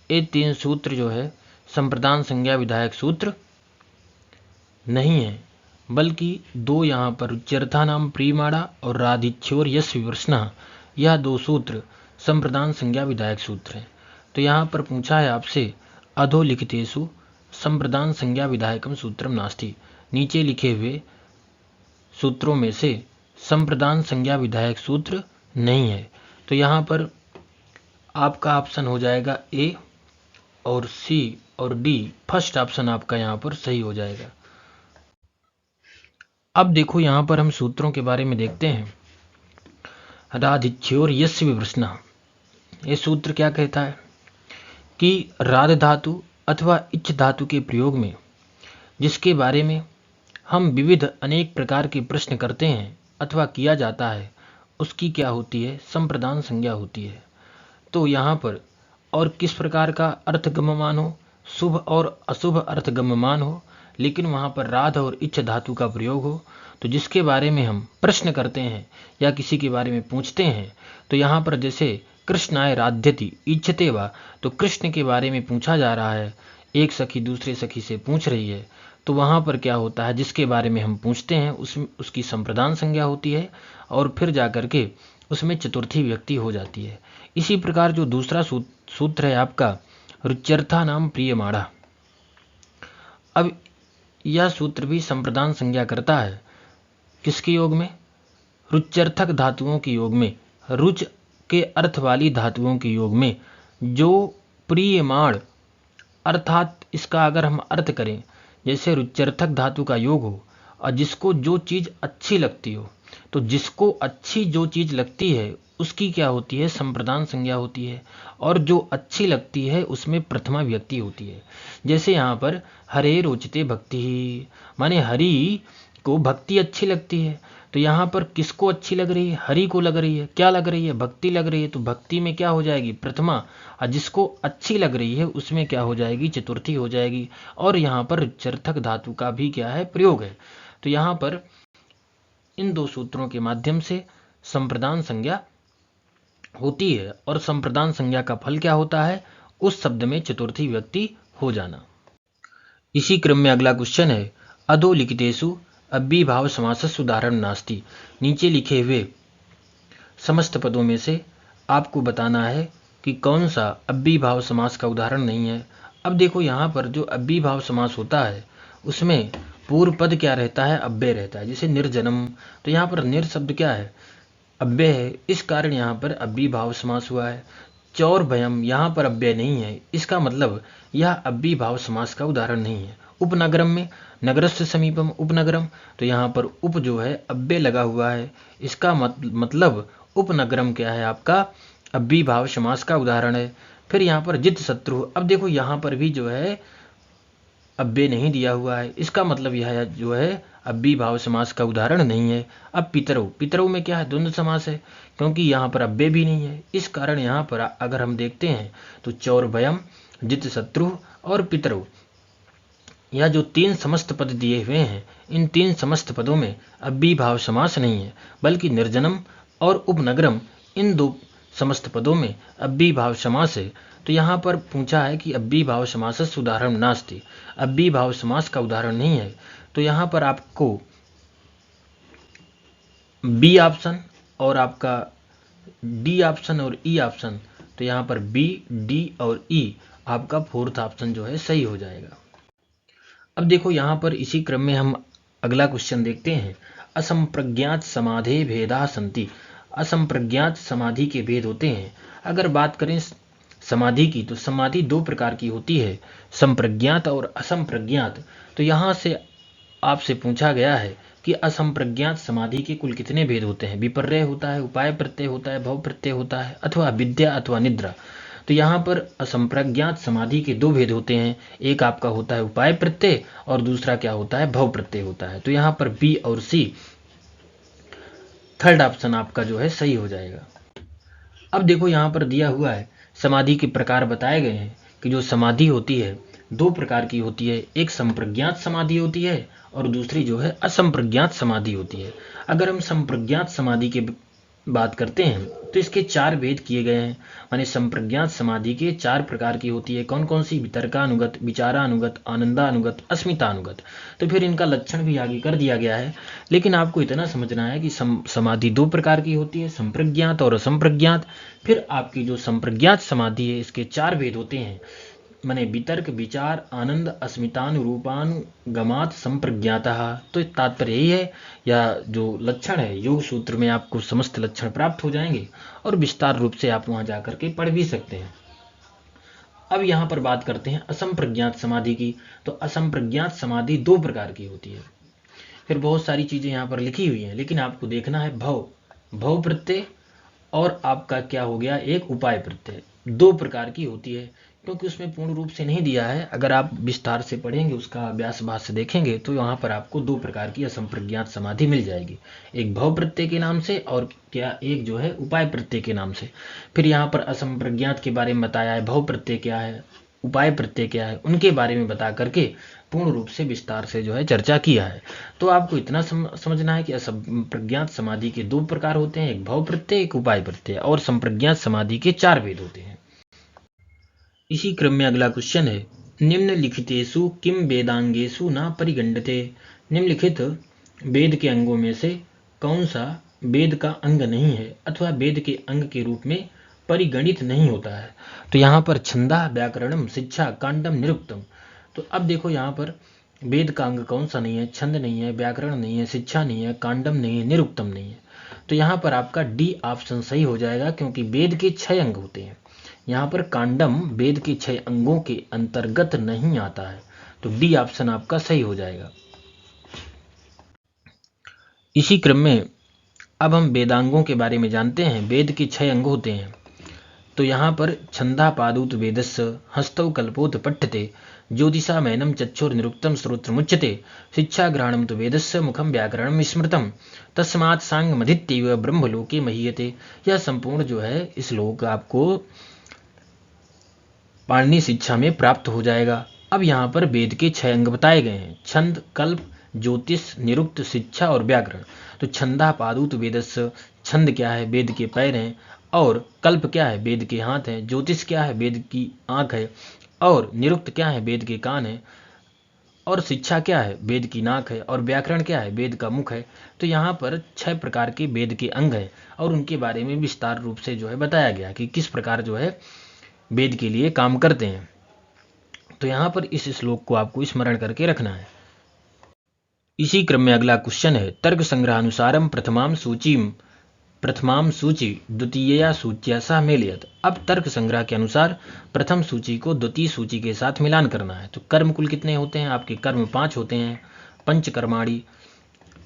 A: ये 3 सूत्र जो है संप्रदान संज्ञा विधायक सूत्र नहीं है, बल्कि 2 यहाँ पर रुच्यर्था नाम प्रियमाणा और राधिच्योर यस्य विप्रश्नः, यह 2 सूत्र संप्रदान संज्ञा विधायक सूत्र हैं। तो यहाँ पर पूछा है आपसे, अधोलिखितेषु संप्रदान संज्ञा विधायकम सूत्रम नास्ति, नीचे लिखे हुए सूत्रों में से संप्रदान संज्ञा विधायक सूत्र नहीं है। तो यहाँ पर आपका ऑप्शन हो जाएगा ए और सी और डी, फर्स्ट ऑप्शन आपका यहाँ पर सही हो जाएगा। अब देखो यहाँ पर हम सूत्रों के बारे में देखते हैं। राधिच्योर यस्य विप्रश्नः, ये सूत्र क्या कहता है कि राध धातु अथवा इच्छ धातु के प्रयोग में जिसके बारे में हम विविध अनेक प्रकार के प्रश्न करते हैं अथवा किया जाता है, उसकी क्या होती है? संप्रदान संज्ञा होती है। तो यहाँ पर और किस प्रकार का अर्थ गम्यमान हो, शुभ और अशुभ अर्थ गम्यमान हो, लेकिन वहाँ पर राध और इच्छ धातु का प्रयोग हो, तो जिसके बारे में हम प्रश्न करते हैं या किसी के बारे में पूछते हैं, तो यहाँ पर जैसे कृष्णाय राध्यति इच्छते वा, तो कृष्ण के बारे में पूछा जा रहा है, एक सखी दूसरे सखी से पूछ रही है, तो वहाँ पर क्या होता है? जिसके बारे में हम पूछते हैं उसकी संप्रदान संज्ञा होती है और फिर जाकर के उसमें चतुर्थी विभक्ति हो जाती है। इसी प्रकार जो दूसरा सूत्र है आपका रुच्यर्था नाम प्रियमाणः, अब यह सूत्र भी संप्रदान संज्ञा करता है। किसके योग में? रुच्यर्थक धातुओं के योग में, रुच के अर्थ वाली धातुओं के योग में। जो प्रियमाण अर्थात इसका अगर हम अर्थ करें, जैसे रुच्यर्थक धातु का योग हो और जिसको जो चीज़ अच्छी लगती हो, तो जिसको अच्छी जो चीज़ लगती है उसकी क्या होती है? संप्रदान संज्ञा होती है। और जो अच्छी लगती है उसमें प्रथमा विभक्ति होती है। जैसे यहाँ पर हरे रोचते भक्ति, माने हरि को भक्ति अच्छी लगती है। तो यहाँ पर किसको अच्छी लग रही है? हरि को लग रही है। क्या लग रही है? भक्ति लग रही है। तो भक्ति में क्या हो जाएगी? प्रथमा। और जिसको अच्छी लग रही है उसमें क्या हो जाएगी? चतुर्थी हो जाएगी। और यहाँ पर रुच्यर्थक धातु का भी क्या है? प्रयोग है। तो यहाँ पर इन 2 सूत्रों के माध्यम से संप्रदान संज्ञा होती है और संप्रदान संज्ञा का फल क्या होता है? उस शब्द में चतुर्थी विभक्ति हो जाना। इसी क्रम में अगला क्वेश्चन है, अधोलिखितेषु अव्ययीभाव समासस्य उदाहरण नास्ति। नीचे लिखे हुए समस्त पदों में से आपको बताना है कि कौन सा अव्ययीभाव समास का उदाहरण नहीं है। अब देखो यहाँ पर जो अव्ययीभाव समास होता है उसमें पूर्व पद क्या रहता है? अव्यय रहता है। जैसे निर्जनम, तो यहाँ पर निर शब्द क्या है? अव्यय है, इस कारण यहाँ पर अव्ययी भाव समास हुआ है। चौर भयम यहाँ पर अव्यय नहीं है, इसका मतलब यह अव्ययी भाव समास का उदाहरण नहीं है। उपनगरम में नगरस्य समीपम उपनगरम, तो यहाँ पर उप जो है अव्यय लगा हुआ है, इसका मतलब उपनगरम क्या है आपका अव्ययी भाव समास का उदाहरण है। फिर यहाँ पर जित शत्रु, अब देखो यहाँ पर भी जो है अव्यय नहीं दिया हुआ है, इसका मतलब यह जो है अव्ययी भाव समास का उदाहरण नहीं है। अब पितरौ, पितरौ में क्या है द्वंद्व समास है, क्योंकि यहाँ पर अव्यय भी नहीं है, इस कारण यहाँ पर अगर हम देखते हैं तो चौर भयम, जित शत्रु और पितरौ, यह जो तीन समस्त पद दिए हुए हैं, इन तीन समस्त पदों में अव्ययी भाव समास नहीं है, बल्कि निर्जनम और उपनगरम इन दो समस्त पदों में अव्ययी भाव समास है। तो यहाँ पर पूछा है कि अव्ययी भाव समासस्य उदाहरण नास्ति, अव्ययी भाव समास का उदाहरण नहीं है। तो यहाँ पर आपको बी ऑप्शन और आपका डी ऑप्शन और ई ऑप्शन, तो यहाँ पर बी, डी और ई आपका फोर्थ ऑप्शन जो है सही हो जाएगा। अब देखो यहाँ पर इसी क्रम में हम अगला क्वेश्चन देखते हैं। असंप्रज्ञात समाधे भेदा संति, असंप्रज्ञात समाधि के भेद होते हैं। अगर बात करें समाधि की, तो समाधि दो प्रकार की होती है, संप्रज्ञात और असंप्रज्ञात। तो यहाँ से आपसे पूछा गया है कि असंप्रज्ञात समाधि के कुल कितने भेद होते हैं। विपर्यय होता है, उपाय प्रत्यय होता है, भव प्रत्यय होता है, अथवा विद्या अथवा निद्रा। तो यहाँ पर असंप्रज्ञात समाधि के दो भेद होते हैं, एक आपका होता है उपाय प्रत्यय और दूसरा क्या होता है भव प्रत्यय होता है। तो यहाँ पर बी और सी थर्ड ऑप्शन आपका जो है सही हो जाएगा। अब देखो यहाँ पर दिया हुआ है समाधि के प्रकार बताए गए हैं कि जो समाधि होती है दो प्रकार की होती है, एक संप्रज्ञात समाधि होती है और दूसरी जो है असंप्रज्ञात समाधि होती है। अगर हम संप्रज्ञात समाधि की बात करते हैं तो इसके चार भेद किए गए हैं, माने संप्रज्ञात समाधि के चार प्रकार की होती है। कौन कौन सी? वितर्कानुगत, विचारानुगत, आनंदानुगत, अस्मितानुगत। तो फिर इनका लक्षण भी आगे कर दिया गया है, लेकिन आपको इतना समझना है कि समाधि दो प्रकार की होती है, संप्रज्ञात और असंप्रज्ञात। फिर आपकी जो संप्रज्ञात समाधि है इसके चार भेद होते हैं, माने वितर्क, विचार, आनंद, अस्मितानुरूपानुगमात संप्रज्ञातः। तो तात्पर्य यही है, या जो लक्षण है योग सूत्र में आपको समस्त लक्षण प्राप्त हो जाएंगे और विस्तार रूप से आप वहां जाकर के पढ़ भी सकते हैं। अब यहाँ पर बात करते हैं असंप्रज्ञात समाधि की। तो असंप्रज्ञात समाधि दो प्रकार की होती है। फिर बहुत सारी चीजें यहाँ पर लिखी हुई हैं, लेकिन आपको देखना है भव प्रत्यय और आपका क्या हो गया एक उपाय प्रत्यय, दो प्रकार की होती है, क्योंकि उसमें पूर्ण रूप से नहीं दिया है। अगर आप विस्तार से पढ़ेंगे, उसका अभ्यास भाष्य देखेंगे, तो यहाँ पर आपको दो प्रकार की असंप्रज्ञात समाधि मिल जाएगी, एक भव प्रत्यय के नाम से और क्या एक जो है उपाय प्रत्यय के नाम से। फिर यहाँ पर असंप्रज्ञात के बारे में बताया है, भव प्रत्यय क्या है, उपाय प्रत्यय क्या है, उनके बारे में बता करके पूर्ण रूप से विस्तार से जो है चर्चा किया है। तो आपको इतना समझना है कि असंप्रज्ञात समाधि के दो प्रकार होते हैं, एक भव प्रत्यय, एक उपाय प्रत्यय, और संप्रज्ञात समाधि के चार भेद होते हैं। इसी क्रम में अगला क्वेश्चन है, निम्नलिखितेषु किम वेदांगेषु न परिगण्यते। निम्नलिखित वेद के अंगों में से कौन सा वेद का अंग नहीं है अथवा वेद के अंग के रूप में परिगणित नहीं होता है। तो यहाँ पर छंदा, व्याकरणम, शिक्षा, कांडम, निरुक्तम। तो अब देखो यहाँ पर वेद का अंग कौन सा नहीं है, छंद नहीं है, व्याकरण नहीं है, शिक्षा नहीं है, कांडम नहीं है, निरुक्तम नहीं है। तो यहाँ पर आपका डी ऑप्शन सही हो जाएगा, क्योंकि वेद के 6 अंग होते हैं। यहाँ पर कांडम वेद के 6 अंगों के अंतर्गत नहीं आता है, तो डी ऑप्शन आपका सही हो जाएगा। इसी क्रम में अब हम वेदांगों के बारे में जानते हैं। वेद के 6 अंग होते हैं। तो यहाँ पर छंदा पादुत वेदस्य, हस्तौ कल्पोत पठ्यते, ज्योतिषा मैनम चक्षुर निरुक्तम श्रोत्रमुच्यते, शिक्षा ग्रहणम तो वेदस्य, मुखम व्याकरणम स्मृतम, तस्मात् सांगमधित्यैव ब्रह्मलोके महीयते। यह संपूर्ण जो है इस श्लोक आपको पाणिनि शिक्षा में प्राप्त हो जाएगा। अब यहाँ पर वेद के 6 अंग बताए गए हैं, छंद, कल्प, ज्योतिष, निरुक्त, शिक्षा और व्याकरण। तो छंदा पादुत वेदस्य, छंद क्या है, वेद के पैर हैं, और कल्प क्या है, वेद के हाथ हैं, ज्योतिष क्या है, वेद की आंख है, और निरुक्त क्या है, वेद के कान है, और शिक्षा क्या है, वेद की नाक है, और व्याकरण क्या है, वेद का मुख है। तो यहाँ पर 6 प्रकार के वेद के अंग हैं और उनके बारे में विस्तार रूप से जो है बताया गया कि किस प्रकार जो है वेद के लिए काम करते हैं। तो यहाँ पर इस श्लोक को आपको स्मरण करके रखना है। इसी क्रम में अगला क्वेश्चन है, तर्क संग्रहानुसारम प्रथमाम सूचीम प्रथमाम सूची द्वितीया सूच्या सह मेलयत। अब तर्क संग्रह के अनुसार प्रथम सूची को द्वितीय सूची के साथ मिलान करना है। तो कर्म कुल कितने होते हैं आपके? कर्म 5 होते हैं, पंचकर्माणी।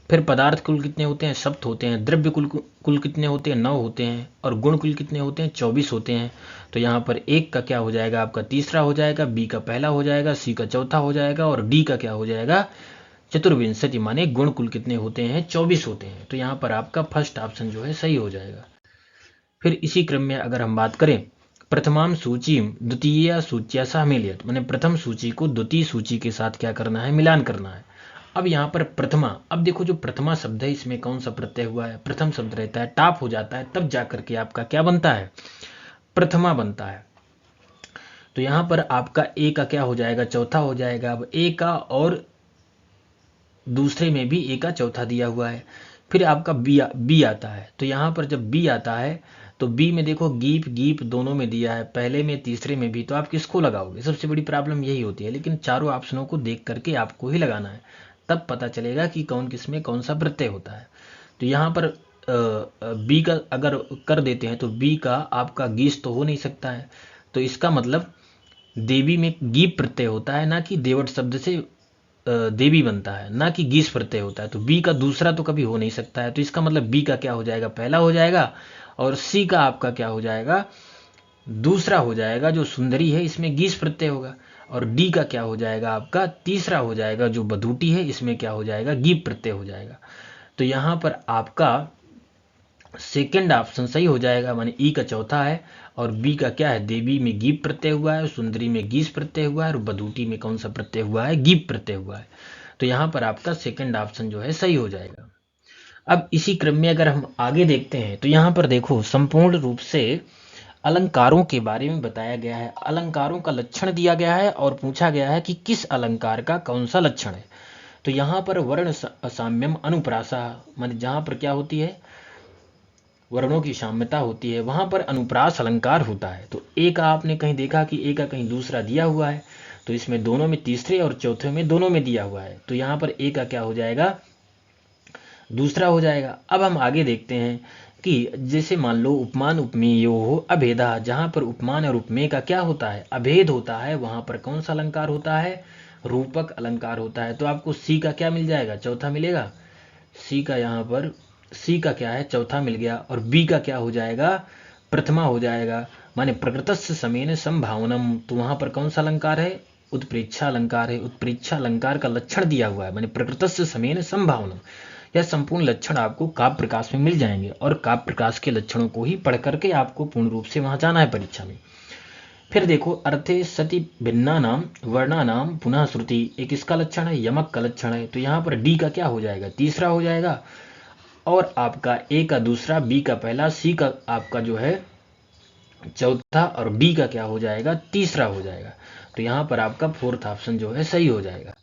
A: फिर पदार्थ कुल कितने होते हैं? सप्त होते हैं। द्रव्य कुल कितने होते हैं? 9 होते हैं। और गुण कुल कितने होते हैं? 24 होते हैं। तो यहाँ पर एक का क्या हो जाएगा आपका? तीसरा हो जाएगा, बी का पहला हो जाएगा, सी का चौथा हो जाएगा और डी का क्या हो जाएगा? चतुर्विंशति। माने गुण कुल कितने होते हैं? 24 होते हैं। तो यहाँ पर आपका फर्स्ट ऑप्शन जो है सही हो जाएगा। फिर इसी क्रम में अगर हम बात करें, प्रथमाम सूची द्वितीय सूच्या सह मेलयत, माने प्रथम सूची को द्वितीय सूची के साथ क्या करना है? मिलान करना है। अब यहाँ पर प्रथमा, अब देखो जो प्रथमा शब्द है इसमें कौन सा प्रत्यय हुआ है? प्रथम शब्द रहता है, टाप हो जाता है, तब जाकर के आपका क्या बनता है? प्रथमा बनता है। तो यहाँ पर आपका ए का क्या हो जाएगा? चौथा हो जाएगा। अब ए का और दूसरे में भी ए का चौथा दिया हुआ है। फिर आपका बी आता है। तो यहाँ पर जब बी आता है तो बी में देखो गीप गीप दोनों में दिया है, पहले में तीसरे में भी। तो आप किसको लगाओगे? सबसे बड़ी प्रॉब्लम यही होती है। लेकिन चारों ऑप्शनों को देख करके आपको ही लगाना है, तब पता चलेगा कि कौन किस में कौन सा प्रत्यय होता है। तो यहाँ पर बी का अगर कर देते हैं तो बी का आपका गीस तो हो नहीं सकता है। तो इसका मतलब देवी में गीप प्रत्यय होता है, ना कि देवट शब्द से देवी बनता है, ना कि गीस प्रत्यय होता है। तो बी का दूसरा तो कभी हो नहीं सकता है। तो इसका मतलब बी का क्या हो जाएगा? पहला हो जाएगा। और सी का आपका क्या हो जाएगा? दूसरा हो जाएगा। जो सुंदरी है इसमें गीस प्रत्यय होगा। और डी का क्या हो जाएगा आपका? तीसरा हो जाएगा। जो बधूटी है इसमें क्या हो जाएगा? गीप प्रत्यय हो जाएगा। तो यहाँ पर आपका सेकेंड ऑप्शन सही हो जाएगा, माने ई का चौथा है। और बी का क्या है? देवी में गीप प्रत्यय हुआ है, सुंदरी में गीस प्रत्यय हुआ है और बधूटी में कौन सा प्रत्यय हुआ है? गीप प्रत्यय हुआ है। तो यहाँ पर आपका सेकेंड ऑप्शन जो है सही हो जाएगा। अब इसी क्रम में अगर हम आगे देखते हैं तो यहाँ पर देखो संपूर्ण रूप से अलंकारों के बारे में बताया गया है। अलंकारों का लक्षण दिया गया है और पूछा गया है कि किस अलंकार का कौन सा लक्षण है। तो यहाँ पर वर्ण असाम्यम अनुप्रासा, माने जहाँ पर क्या होती है? वर्णों की साम्यता होती है, वहां पर अनुप्रास अलंकार होता है। तो ए का आपने कहीं देखा कि ए का कहीं दूसरा दिया हुआ है, तो इसमें दोनों में तीसरे और चौथे में दोनों में दिया हुआ है। तो यहाँ पर ए का क्या हो जाएगा? दूसरा हो जाएगा। अब हम आगे देखते हैं कि जैसे मान लो उपमान उपमेयो हो अभेदा, जहां पर उपमान और उपमेय का क्या होता है? अभेद होता है, वहां पर कौन सा अलंकार होता है? रूपक अलंकार होता है। तो आपको सी का क्या मिल जाएगा? चौथा मिलेगा। सी का यहाँ पर सी का क्या है? चौथा मिल गया। और बी का क्या हो जाएगा? प्रथमा हो जाएगा। माने प्रकृतस्य समेन संभावनम, तो वहां पर कौन सा अलंकार है? उत्प्रेक्षा अलंकार है। उत्प्रेक्षा अलंकार का लक्षण दिया हुआ है, माने प्रकृतस्य समेन संभावनम। यह संपूर्ण लक्षण आपको काव्य प्रकाश में मिल जाएंगे और काव्य प्रकाश के लक्षणों को ही पढ़ करके आपको पूर्ण रूप से वहां जाना है परीक्षा में। फिर देखो अर्थे सति भिन्ना नाम वर्णा नाम पुनः श्रुति, एक इसका लक्षण है, यमक का लक्षण है। तो यहाँ पर डी का क्या हो जाएगा? तीसरा हो जाएगा। और आपका ए का दूसरा, बी का पहला, सी का आपका जो है चौथा और डी का क्या हो जाएगा? तीसरा हो जाएगा। तो यहाँ पर आपका फोर्थ ऑप्शन जो है सही हो जाएगा।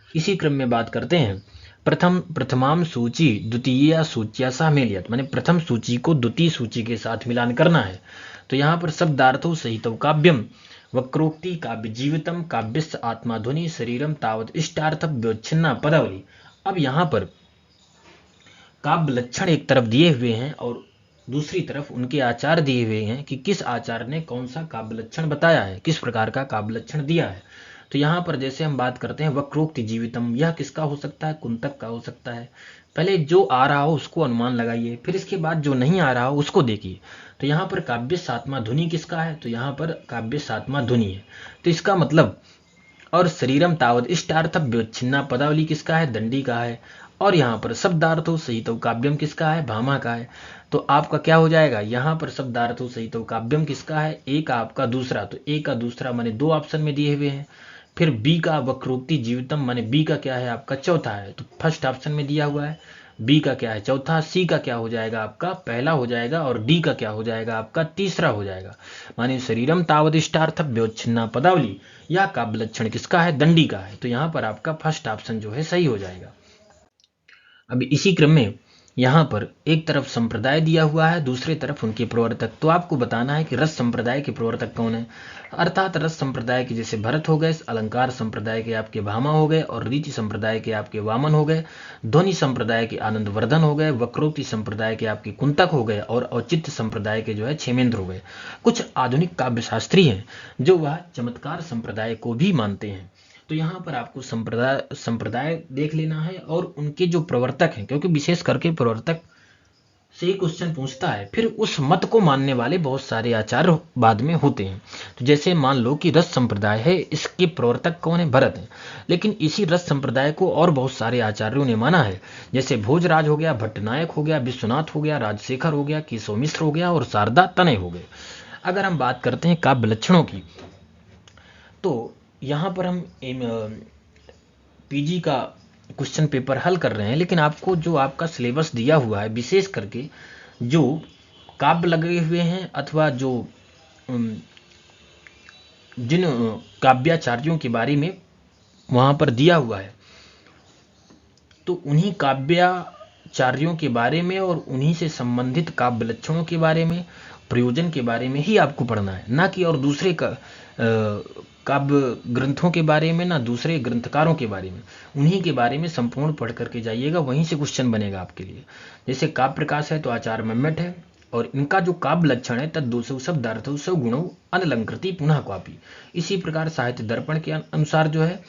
A: इसी क्रम में बात करते हैं प्रथमाम सूची द्वितीय सूच्या सह मेलयत, माने प्रथम सूची को द्वितीय सूची के साथ मिलान करना है। तो यहाँ पर शब्दार्थो सहित काव्यम वक्रोक्ति काव्य जीवितम काव्यस्य आत्मा ध्वनि शरीरम तावत इष्टार्थ व्योच्छिन्ना पदावली। अब यहाँ पर काव्य लक्षण एक तरफ दिए हुए हैं और दूसरी तरफ उनके आचार दिए हुए हैं कि किस आचार्य ने कौन सा काव्य लक्षण बताया है, किस प्रकार का काव्य लक्षण दिया है। तो यहाँ पर जैसे हम बात करते हैं वक्रोक्ति जीवितम, यह किसका हो सकता है? कुंतक का हो सकता है। पहले जो आ रहा हो उसको अनुमान लगाइए, फिर इसके बाद जो नहीं आ रहा हो उसको देखिए। तो यहाँ पर काव्य सातमा ध्वनि किसका है? तो यहाँ पर काव्य सातमा ध्वनि है। तो इसका मतलब, और शरीरम तावत इष्टार्थ व्योच्छिन्ना पदावली किसका है? दंडी का है। और यहाँ पर शब्दार्थो सहित काव्यम किसका है? भामा का है। तो आपका क्या हो जाएगा? यहाँ पर शब्दार्थो सहित काव्यम किसका है? ए का आपका दूसरा। तो ए का दूसरा माने दो ऑप्शन में दिए हुए हैं। फिर बी का वक्रोक्ति जीवितम, माने बी का क्या है? आपका चौथा है, तो फर्स्ट ऑप्शन में दिया हुआ है। बी का क्या है? चौथा। सी का क्या हो जाएगा? आपका पहला हो जाएगा। और डी का क्या हो जाएगा? आपका तीसरा हो जाएगा। माने शरीरम तावदिष्टार्थ व्योच्छिन्ना पदावली, यह काव्य लक्षण किसका है? दंडी का है। तो यहाँ पर आपका फर्स्ट ऑप्शन जो है सही हो जाएगा। अब इसी क्रम में यहाँ पर एक तरफ संप्रदाय दिया हुआ है, दूसरी तरफ उनके प्रवर्तक। तो आपको बताना है कि रस संप्रदाय के प्रवर्तक कौन है, अर्थात रस संप्रदाय के जैसे भरत हो गए, अलंकार संप्रदाय के आपके भामा हो गए, और रीति संप्रदाय के आपके वामन हो गए, ध्वनि संप्रदाय के आनंदवर्धन हो गए, वक्रोक्ति संप्रदाय के आपके कुंतक हो गए, और औचित्य संप्रदाय के जो है क्षेमेंद्र हो गए। कुछ आधुनिक काव्यशास्त्री हैं जो वह चमत्कार संप्रदाय को भी मानते हैं। तो यहाँ पर आपको संप्रदाय देख लेना है और उनके जो प्रवर्तक हैं, क्योंकि विशेष करके प्रवर्तक से ही क्वेश्चन पूछता है। फिर उस मत को मानने वाले बहुत सारे आचार्य बाद में होते हैं। तो जैसे मान लो कि रस संप्रदाय है, इसके प्रवर्तक कौन है, भरत हैं, लेकिन इसी रस संप्रदाय को और बहुत सारे आचार्यों ने माना है, जैसे भोजराज हो गया, भट्टनायक हो गया, विश्वनाथ हो गया, राजशेखर हो गया, केशव मिश्र हो गया, और शारदा तनय हो गए। अगर हम बात करते हैं काव्य लक्षणों की, तो यहाँ पर हम पीजी का क्वेश्चन पेपर हल कर रहे हैं, लेकिन आपको जो आपका सिलेबस दिया हुआ है, विशेष करके जो काव्य लगे हुए हैं अथवा जो जिन काव्याचार्यों के बारे में वहाँ पर दिया हुआ है, तो उन्हीं काव्याचार्यों के बारे में और उन्हीं से संबंधित काव्य लक्षणों के बारे में, प्रयोजन के बारे में ही आपको पढ़ना है, ना कि और दूसरे काव्य ग्रंथों के बारे में, ना दूसरे ग्रंथकारों के बारे में। उन्हीं के बारे में संपूर्ण पढ़ करके जाइएगा, वहीं से क्वेश्चन बनेगा आपके लिए। जैसे काव्य प्रकाश है तो आचार्य मम्मट है, और इनका जो काव्य लक्षण है तद दोषौ शब्दार्थौ गुणों अनलंकृति पुनः क्वापी। इसी प्रकार साहित्य दर्पण के अनुसार जो है,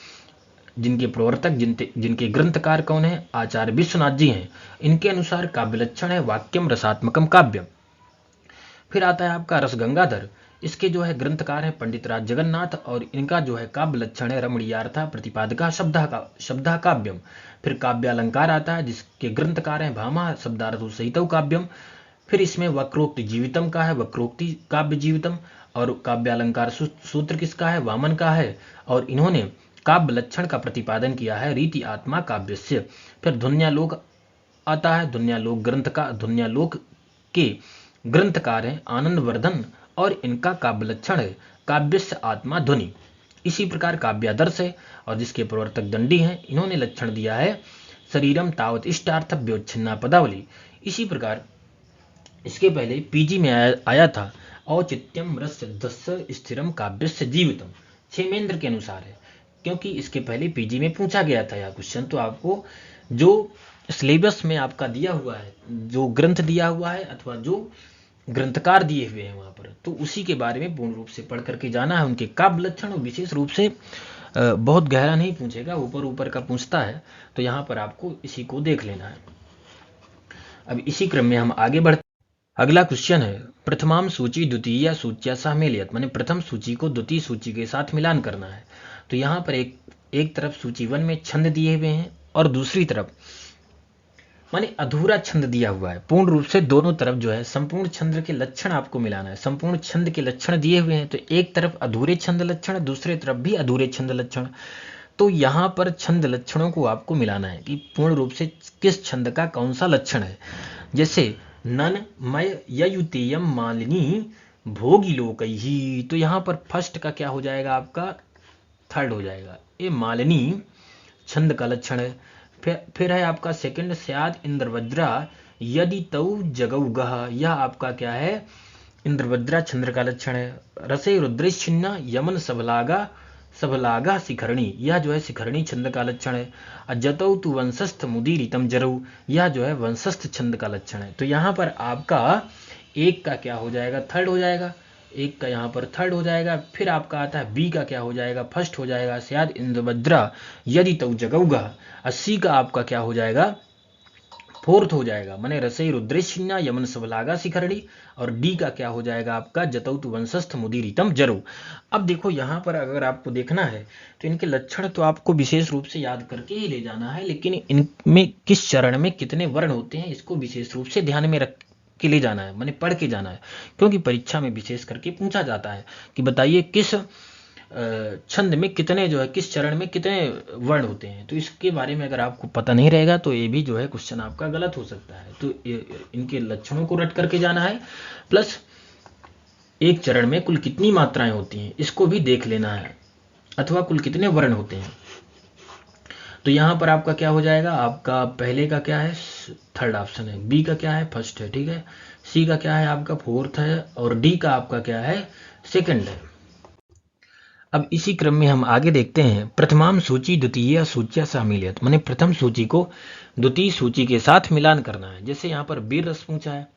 A: जिनके प्रवर्तक जिनके ग्रंथकार कौन है, आचार्य विश्वनाथ जी हैं, इनके अनुसार काव्य लक्षण है वाक्यम रसात्मकम काव्यम। फिर आता है आपका रस गंगाधर, इसके जो है ग्रंथकार हैं पंडित राज जगन्नाथ, और इनका जो है काव्य लक्षण है रमणीयार्था प्रतिपादका शब्दा काव्यम। फिर काव्यालंकार आता है, जिसके ग्रंथकार हैं भामा, शब्दार्थो सहितौ काव्यम। फिर इसमें वक्रोक्ति जीवितम का है, वक्रोक्ति काव्य जीवितम, और काव्यालंकार सूत्र किसका है, वामन का है, और इन्होंने काव्य लक्षण का प्रतिपादन किया है रीति आत्मा काव्यस्य। फिर ध्वन्यालोक आता है, ध्वन्यालोक के ग्रंथकार हैं आनंदवर्धन, और इनका काव्य लक्षण है काव्यस्य आत्मा ध्वनि। इसी प्रकार काव्यादर्श है, और जिसके प्रवर्तक दंडी हैं, इन्होंने लक्षण दिया है शरीरम तावत इष्टार्थ व्योच्छिन्ना पदावली। इसी प्रकार इसके पहले पीजी में आया था औचित्यम रसदस्य स्थिरम काव्यस्य जीवितम, क्षेमेंद्र के अनुसार है, क्योंकि इसके पहले पीजी में पूछा गया था यह क्वेश्चन। तो आपको जो सिलेबस में आपका दिया हुआ है, जो ग्रंथ दिया हुआ है अथवा जो ग्रंथकार दिए हुए हैं वहाँ पर, तो उसी के बारे में पूर्ण रूप से पढ़ करके जाना है। उनके काव्य लक्षण विशेष रूप से बहुत गहरा नहीं पूछेगा, ऊपर ऊपर का पूछता है, तो यहाँ पर आपको इसी को देख लेना है। अब इसी क्रम में हम आगे बढ़ते। अगला क्वेश्चन है प्रथमाम सूची द्वितीय सूच्या सह मेलयत, माने प्रथम सूची को द्वितीय सूची के साथ मिलान करना है। तो यहाँ पर एक तरफ सूची 1 में छंद दिए हुए हैं, और दूसरी तरफ माने अधूरा छंद दिया हुआ है। पूर्ण रूप से दोनों तरफ जो है संपूर्ण छंद के लक्षण आपको मिलाना है। संपूर्ण छंद के लक्षण दिए हुए हैं, तो एक तरफ अधूरे छंद लक्षण, दूसरे तरफ भी अधूरे छंद लक्षण। तो यहाँ पर छंद लक्षणों को आपको मिलाना है कि पूर्ण रूप से किस छंद का कौन सा लक्षण है। जैसे नन मय ययुतेयम मालिनी भोगी लोकैहि, तो यहाँ पर फर्स्ट का क्या हो जाएगा, आपका थर्ड हो जाएगा, ये मालिनी छंद का लक्षण है। फिर है आपका सेकंड स्याद इंद्रवज्रा यदि तौ जगौगह, यह आपका क्या है, इंद्रवज्रा छंद का लक्षण है। रसे रुद्रश्चिन्ना यमन सबलागा शिखरणी, यह जो है शिखरणी छंद का लक्षण है। अजतौ तु वंशस्थ मुदीरितम जरऊ, यह जो है वंशस्थ छंद का लक्षण है। तो यहाँ पर आपका एक का क्या हो जाएगा, थर्ड हो जाएगा, एक का यहाँ पर थर्ड हो जाएगा। फिर आपका आता है बी का क्या हो जाएगा, फर्स्ट हो जाएगा, स्याद इंद्रवज्रा यदि तौ जगौगा। 80 का आपका क्या हो जाएगा, फोर्थ हो जाएगा, माने रसई रुद्रेशिन्या यमन सबलागा शिखरणी। और डी का क्या हो जाएगा आपका, जतौत वंशस्थ मुदीरितम जरऊ। अब देखो यहाँ पर अगर आपको देखना है तो इनके लक्षण तो आपको विशेष रूप से याद करके ही ले जाना है, लेकिन इनमें किस चरण में कितने वर्ण होते हैं इसको विशेष रूप से ध्यान में रख के ले जाना है, माने पढ़ के जाना है, क्योंकि परीक्षा में विशेष करके पूछा जाता है कि बताइए किस छंद में कितने जो है, किस चरण में कितने वर्ण होते हैं। तो इसके बारे में अगर आपको पता नहीं रहेगा तो ये भी जो है क्वेश्चन आपका गलत हो सकता है। तो इनके लक्षणों को रट करके जाना है, प्लस एक चरण में कुल कितनी मात्राएं होती हैं इसको भी देख लेना है, अथवा कुल कितने वर्ण होते हैं। तो यहाँ पर आपका क्या हो जाएगा, आपका पहले का क्या है, थर्ड ऑप्शन है, बी का क्या है, फर्स्ट है, ठीक है, सी का क्या है आपका फोर्थ है, और डी का आपका क्या है, सेकंड है। अब इसी क्रम में हम आगे देखते हैं, प्रथमाम सूची द्वितीय सूची शामिलियत, माने प्रथम सूची को द्वितीय सूची के साथ मिलान करना है। जैसे यहाँ पर वीर रस पूछा है,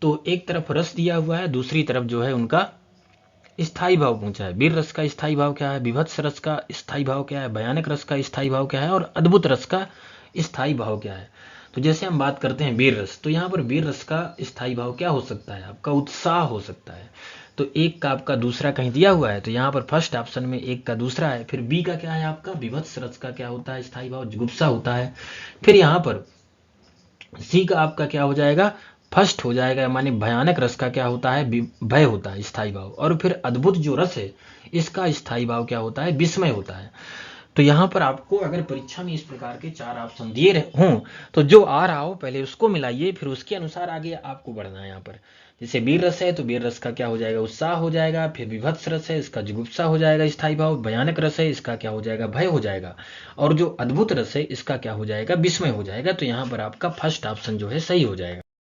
A: तो एक तरफ रस दिया हुआ है, दूसरी तरफ जो है उनका स्थाई भाव पूछा है। वीर रस का स्थाई भाव क्या है, विभत्स रस का स्थाई भाव क्या है, भयानक रस का स्थाई भाव क्या है, और अद्भुत रस का स्थाई भाव क्या है। तो जैसे हम बात करते हैं वीर रस, तो यहाँ पर वीर रस का स्थाई भाव क्या हो सकता है, आपका उत्साह हो सकता है। तो एक का आपका दूसरा कहीं दिया हुआ है, तो यहाँ पर फर्स्ट ऑप्शन में एक का दूसरा है। फिर बी का क्या है आपका, विभत्स रस का क्या होता है स्थाई भाव, जुगुप्सा होता है। फिर यहाँ पर सी का आपका क्या हो जाएगा, फर्स्ट हो जाएगा, माने भयानक रस का क्या होता है, भय होता है स्थाई भाव। और फिर अद्भुत जो रस है इसका स्थाई भाव क्या होता है, विस्मय होता है। तो यहाँ पर आपको अगर परीक्षा में इस प्रकार के 4 ऑप्शन दिए हों, तो जो आ रहा हो पहले उसको मिलाइए, फिर उसके अनुसार आगे आपको बढ़ना है। यहाँ पर जैसे वीर रस है तो वीर रस का क्या हो जाएगा, उत्साह हो जाएगा। फिर विभत्स रस है, इसका जुगुप्सा हो जाएगा स्थाई भाव। भयानक रस है, इसका क्या हो जाएगा, भय हो जाएगा। और जो अद्भुत रस है इसका क्या हो जाएगा, विस्मय हो जाएगा। तो यहाँ पर आपका फर्स्ट ऑप्शन जो है सही हो जाएगा।